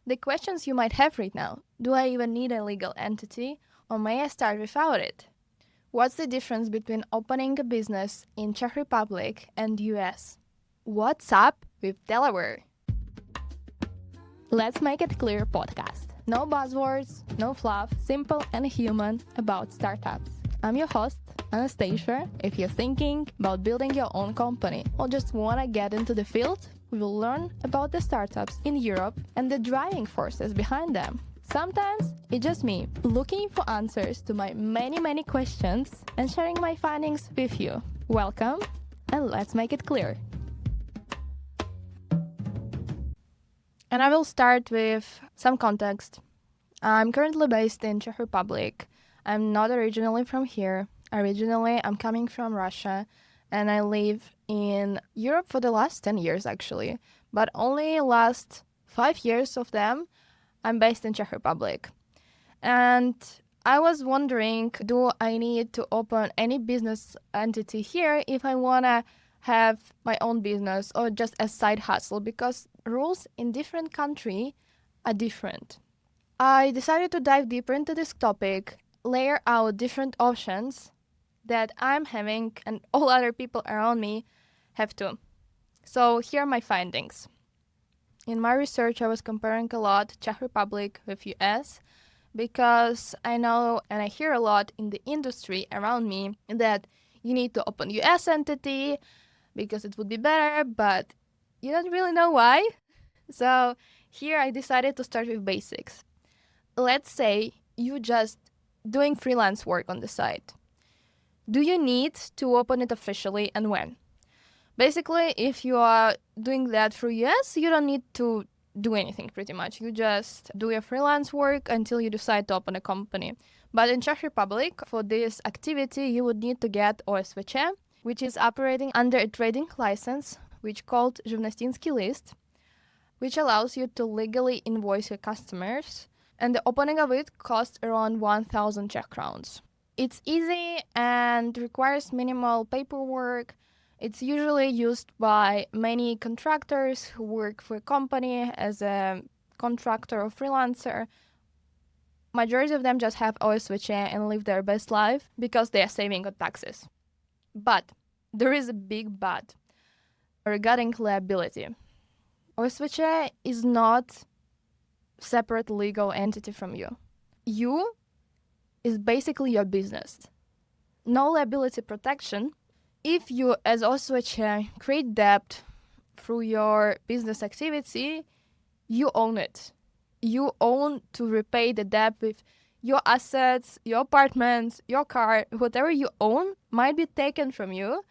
The questions you might have right now: do I even need a legal entity, or may I start without it? What's the difference between opening a business in Czech Republic and US? What's up with Delaware? Let's Make It Clear podcast. No buzzwords, no fluff, simple and human about startups. I'm your host, Anastasia. If you're thinking about building your own company or just want to get into the field, we will learn about the startups in Europe and the driving forces behind them. Sometimes it's just me looking for answers to my many questions and sharing my findings with you. Welcome, and let's make it clear. And I will start with some context. I'm currently based in Czech Republic. I'm not originally from here. Originally, I'm coming from Russia, and I live in Europe for the last 10 years, actually. But only last 5 years of them, I'm based in Czech Republic. And I was wondering, do I need to open any business entity here if I want to have my own business or just a side hustle? Because rules in different countries are different. I decided to dive deeper into this topic, layer out different options that I'm having and all other people around me have too. So here are my findings. In my research, I was comparing a lot Czech Republic with US because I know and I hear a lot in the industry around me that you need to open US entity because it would be better, but you don't really know why. So here I decided to start with basics. Let's say you just doing freelance work on the side. Do you need to open it officially and when? Basically, if you are doing that through US, you don't need to do anything pretty much. You just do your freelance work until you decide to open a company. But in Czech Republic, for this activity, you would need to get OSVČ, which is operating under a trading license, which called živnostenský list, which allows you to legally invoice your customers, and the opening of it costs around 1,000 Czech crowns. It's easy and requires minimal paperwork. It's usually used by many contractors who work for a company as a contractor or freelancer. Majority of them just have OSVČ and live their best life because they are saving on taxes. But there is a big but regarding liability. OSVČ is not separate legal entity from you. You is basically your business. No liability protection. If you, as OSVČ, create debt through your business activity, you own it. You own to repay the debt with your assets, your apartments, your car, whatever you own might be taken from you.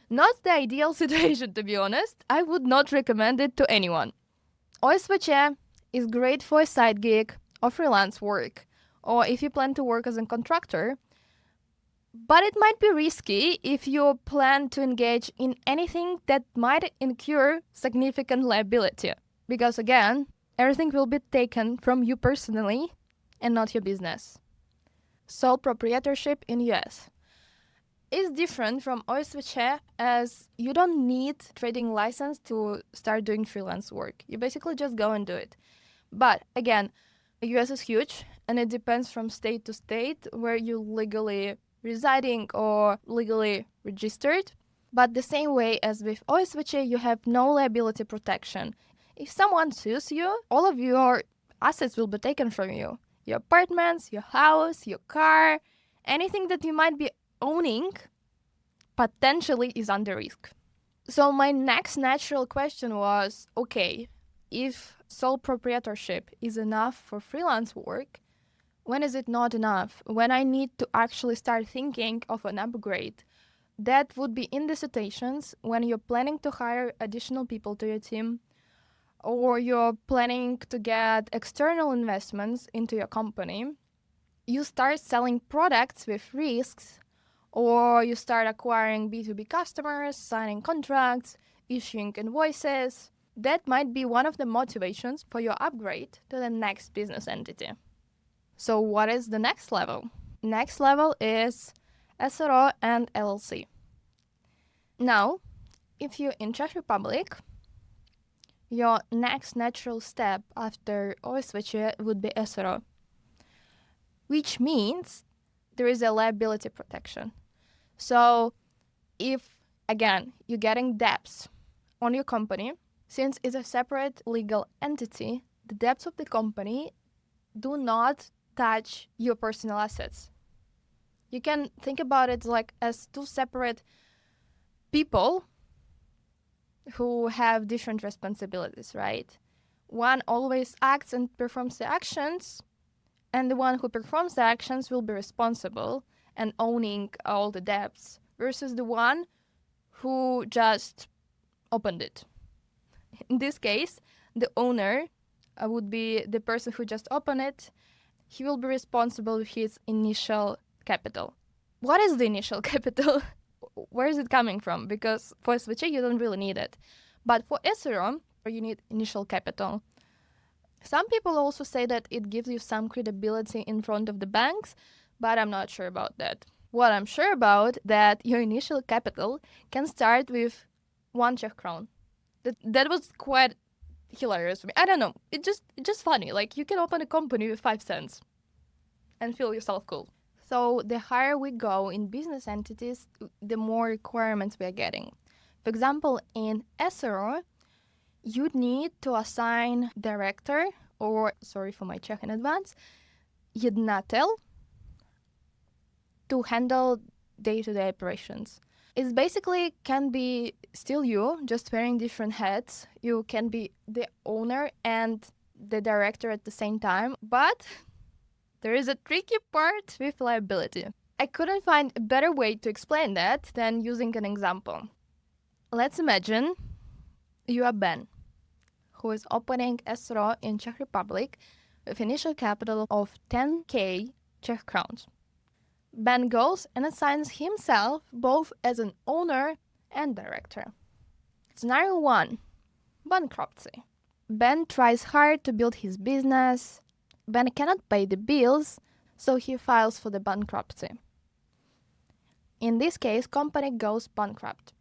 Not the ideal situation, to be honest. I would not recommend it to anyone. OSVČ is great for a side gig or freelance work, or if you plan to work as a contractor. But it might be risky if you plan to engage in anything that might incur significant liability. Because again, everything will be taken from you personally and not your business. Sole proprietorship in US is different from OSVČ as you don't need trading license to start doing freelance work. You basically just go and do it. But again, the US is huge and it depends from state to state where you legally residing or legally registered. But the same way as with OSVČ, you have no liability protection. If someone sues you, all of your assets will be taken from you. Your apartments, your house, your car, anything that you might be owning potentially is under risk. So my next natural question was, okay, if sole proprietorship is enough for freelance work, when is it not enough? When I need to actually start thinking of an upgrade? That would be in the situations when you're planning to hire additional people to your team, or you're planning to get external investments into your company. You start selling products with risks, or you start acquiring B2B customers, signing contracts, issuing invoices. That might be one of the motivations for your upgrade to the next business entity. So what is the next level? Next level is SRO and LLC. Now, if you're in Czech Republic, your next natural step after OSVČ would be SRO, which means there is a liability protection. So if, again, you're getting debts on your company, since it's a separate legal entity, the debts of the company do not touch your personal assets. You can think about it like as two separate people who have different responsibilities, right? One always acts and performs the actions, and the one who performs the actions will be responsible and owning all the debts, versus the one who just opened it. In this case, the owner would be the person who just opened it. He will be responsible with his initial capital. What is the initial capital? Where is it coming from? Because for SVČ, you don't really need it. But for SRO, you need initial capital. Some people also say that it gives you some credibility in front of the banks, but I'm not sure about that. What I'm sure about that your initial capital can start with 1 Czech crown. That was quite hilarious for me. I don't know. It's just funny. Like, you can open a company with 5 cents and feel yourself cool. So the higher we go in business entities, the more requirements we are getting. For example, in SRO, you need to assign director, or, sorry for my Czech in advance, jednatel, to handle day-to-day operations. It basically can be still you, just wearing different hats. You can be the owner and the director at the same time, but there is a tricky part with liability. I couldn't find a better way to explain that than using an example. Let's imagine you are Ben, who is opening SRO in Czech Republic with initial capital of 10k Czech crowns. Ben goes and assigns himself both as an owner and director. Scenario 1. Bankruptcy. Ben tries hard to build his business. Ben cannot pay the bills, so he files for the bankruptcy. In this case, company goes bankrupt.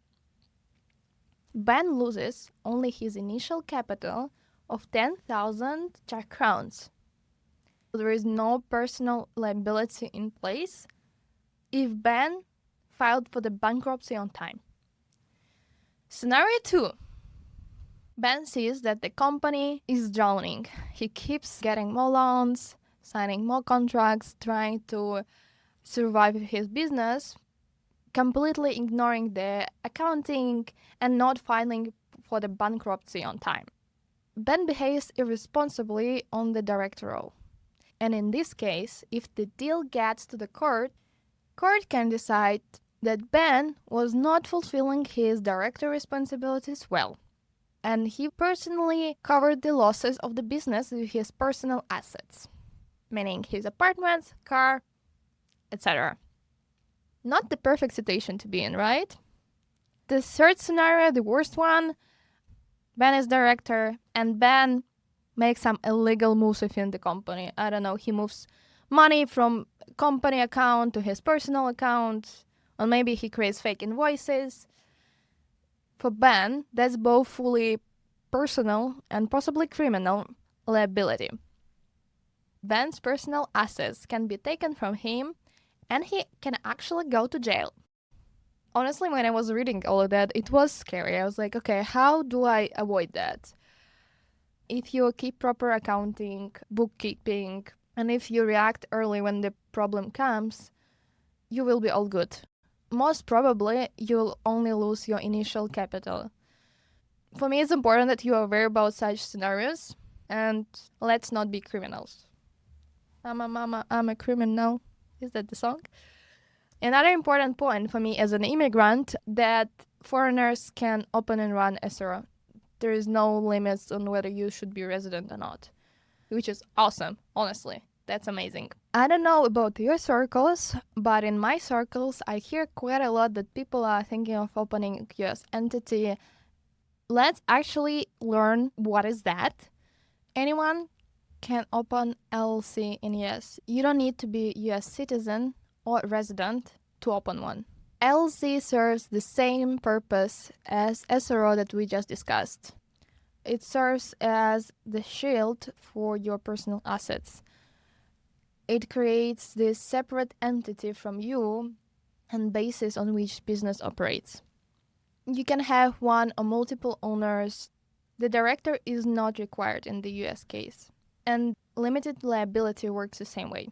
Ben loses only his initial capital of 10,000 Czech crowns. There is no personal liability in place if Ben filed for the bankruptcy on time. Scenario 2. Ben sees that the company is drowning. He keeps getting more loans, signing more contracts, trying to survive his business, completely ignoring the accounting and not filing for the bankruptcy on time. Ben behaves irresponsibly on the director role. And in this case, if the deal gets to the court can decide that Ben was not fulfilling his director responsibilities well, and he personally covered the losses of the business with his personal assets, meaning his apartments, car, etc. Not the perfect situation to be in, right? The third scenario, the worst one, Ben is director and Ben makes some illegal moves within the company. I don't know, he moves money from company account to his personal account, or maybe he creates fake invoices. For Ben, that's both fully personal and possibly criminal liability. Ben's personal assets can be taken from him and he can actually go to jail. Honestly, when I was reading all of that, it was scary. I was like, okay, how do I avoid that? If you keep proper accounting, bookkeeping, and if you react early when the problem comes, you will be all good. Most probably, you'll only lose your initial capital. For me, it's important that you are aware about such scenarios, and let's not be criminals. I'm a criminal. Is that the song? Another important point for me as an immigrant, that foreigners can open and run SRO. There is no limits on whether you should be resident or not, which is awesome, honestly. That's amazing. I don't know about your circles, but in my circles, I hear quite a lot that people are thinking of opening US entity. Let's actually learn what is that. Anyone can open LLC in US. You don't need to be US citizen or resident to open one. LLC serves the same purpose as SRO that we just discussed. It serves as the shield for your personal assets. It creates this separate entity from you and basis on which business operates. You can have one or multiple owners. The director is not required in the US case. And limited liability works the same way.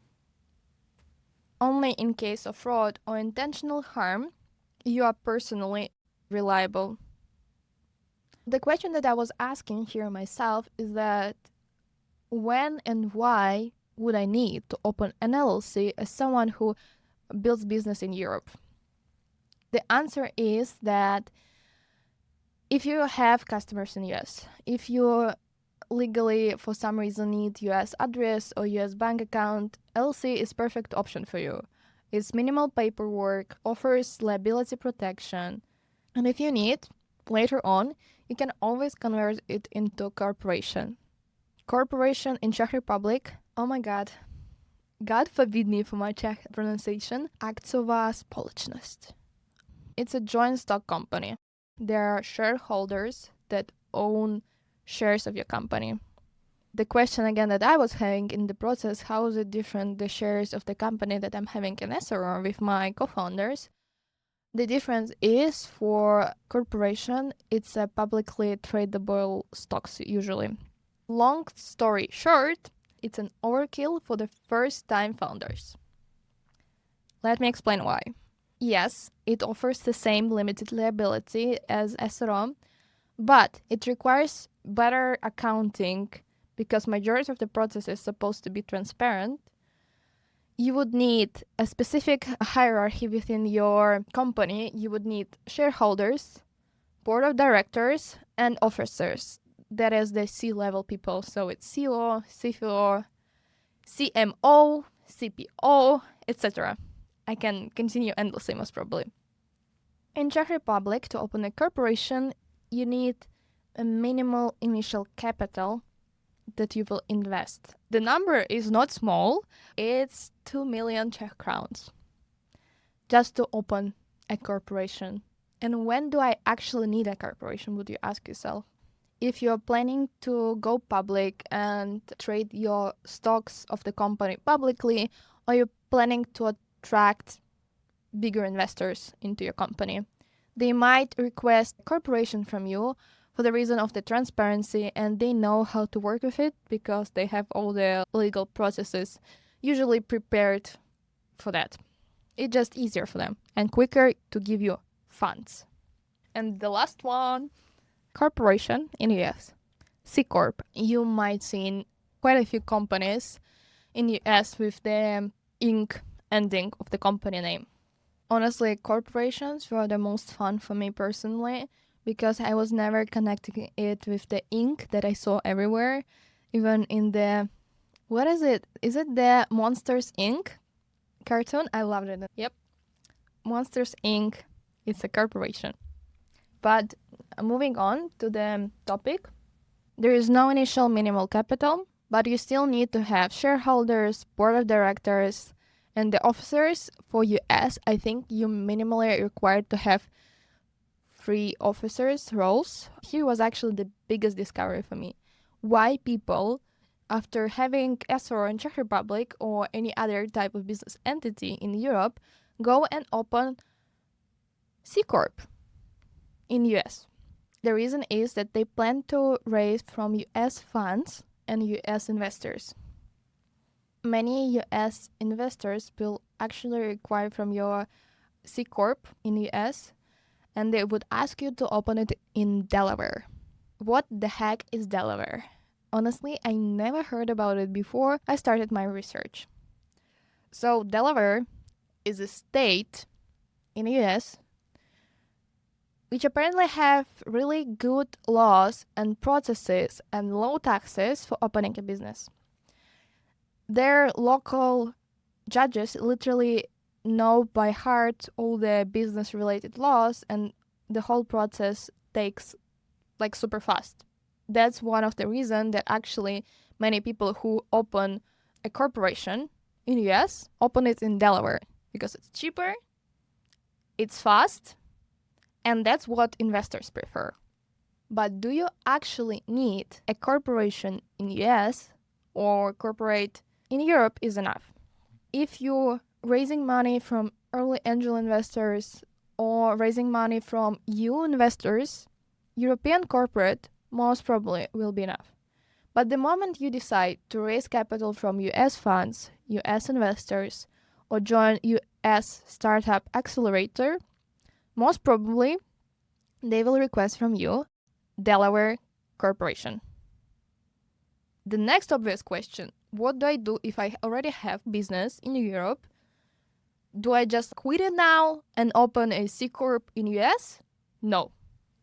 Only in case of fraud or intentional harm, you are personally reliable. The question that I was asking here myself is that when and why would I need to open an LLC as someone who builds business in Europe? The answer is that if you have customers in US, if you legally for some reason need US address or US bank account, LLC is perfect option for you. It's minimal paperwork, offers liability protection, and if you need, later on, you can always convert it into corporation. Corporation in Czech Republic, oh my god, God forbid me for my Czech pronunciation, akciová společnost. It's a joint stock company. There are shareholders that own shares of your company. The question again that I was having in the process, how is it different the shares of the company that I'm having in SRO with my co-founders? The difference is for corporation, it's a publicly tradable stocks usually. Long story short, it's an overkill for the first-time founders. Let me explain why. Yes, it offers the same limited liability as SRO, but it requires better accounting because majority of the process is supposed to be transparent. You would need a specific hierarchy within your company. You would need shareholders, board of directors, and officers. That is the C-level people. So it's CEO, CFO, CMO, CPO, etc. I can continue endlessly most probably. In Czech Republic, to open a corporation, you need a minimal initial capital that you will invest. The number is not small. It's 2 million Czech crowns just to open a corporation. And when do I actually need a corporation, would you ask yourself? If you're planning to go public and trade your stocks of the company publicly, or you're planning to attract bigger investors into your company, they might request a corporation from you for the reason of the transparency, and they know how to work with it because they have all the legal processes usually prepared for that. It's just easier for them and quicker to give you funds. And the last one, corporation in US. C Corp. You might see quite a few companies in US with the Inc. ending of the company name. Honestly, corporations were the most fun for me personally because I was never connecting it with the ink that I saw everywhere. Even in the, what is it? Is it the Monsters Inc. cartoon? I loved it. Yep. Monsters Inc. It's a corporation. But moving on to the topic, there is no initial minimal capital, but you still need to have shareholders, board of directors, and the officers. For US, I think you minimally required to have 3 officers roles. Here was actually the biggest discovery for me. Why people, after having SRO in Czech Republic or any other type of business entity in Europe, go and open C Corp in US. The reason is that they plan to raise from US funds and US investors. Many US investors will actually require from your C Corp in US, and they would ask you to open it in Delaware. What the heck is Delaware? Honestly, I never heard about it before I started my research. So Delaware is a state in the US which apparently have really good laws and processes and low taxes for opening a business. Their local judges literally know by heart all the business related laws, and the whole process takes like super fast. That's one of the reasons that actually many people who open a corporation in the US open it in Delaware because it's cheaper, it's fast, and that's what investors prefer. But do you actually need a corporation in US or corporate in Europe is enough? If you're raising money from early angel investors or raising money from EU investors, European corporate most probably will be enough. But the moment you decide to raise capital from US funds, US investors, or join US startup accelerator, most probably they will request from you Delaware Corporation. The next obvious question, what do I do if I already have business in Europe? Do I just quit it now and open a C Corp in US? No.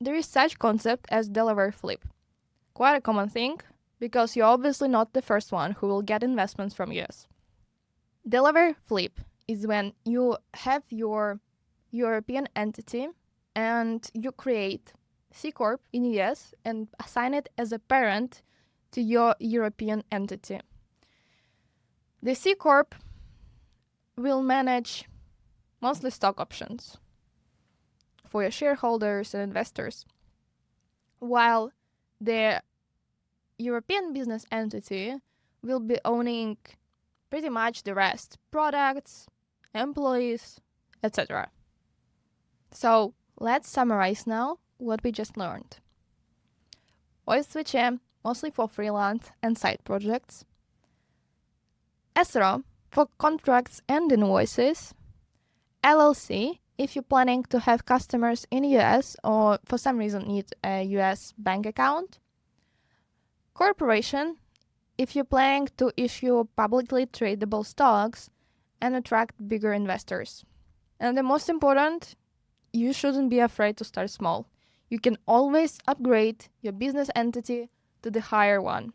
There is such concept as Delaware Flip. Quite a common thing, because you're obviously not the first one who will get investments from US. Delaware Flip is when you have your European entity and you create C Corp in US and assign it as a parent to your European entity. The C Corp will manage mostly stock options for your shareholders and investors, while the European business entity will be owning pretty much the rest, products, employees, etc. So let's summarize now what we just learned. OSVČ, mostly for freelance and side projects. SRO, for contracts and invoices. LLC, if you're planning to have customers in US or for some reason need a US bank account. Corporation, if you're planning to issue publicly tradable stocks and attract bigger investors. And the most important, you shouldn't be afraid to start small. You can always upgrade your business entity to the higher one.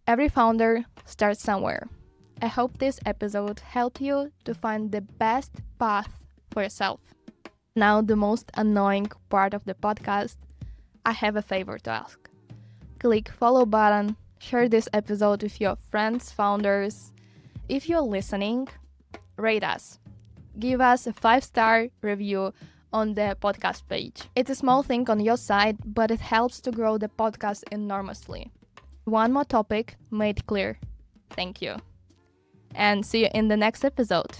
Every founder starts somewhere. I hope this episode helped you to find the best path for yourself. Now, the most annoying part of the podcast, I have a favor to ask. Click follow button, share this episode with your friends, founders. If you're listening, rate us. Give us a 5-star review on the podcast page. It's a small thing on your side, but it helps to grow the podcast enormously. One more topic made clear. Thank you. And see you in the next episode.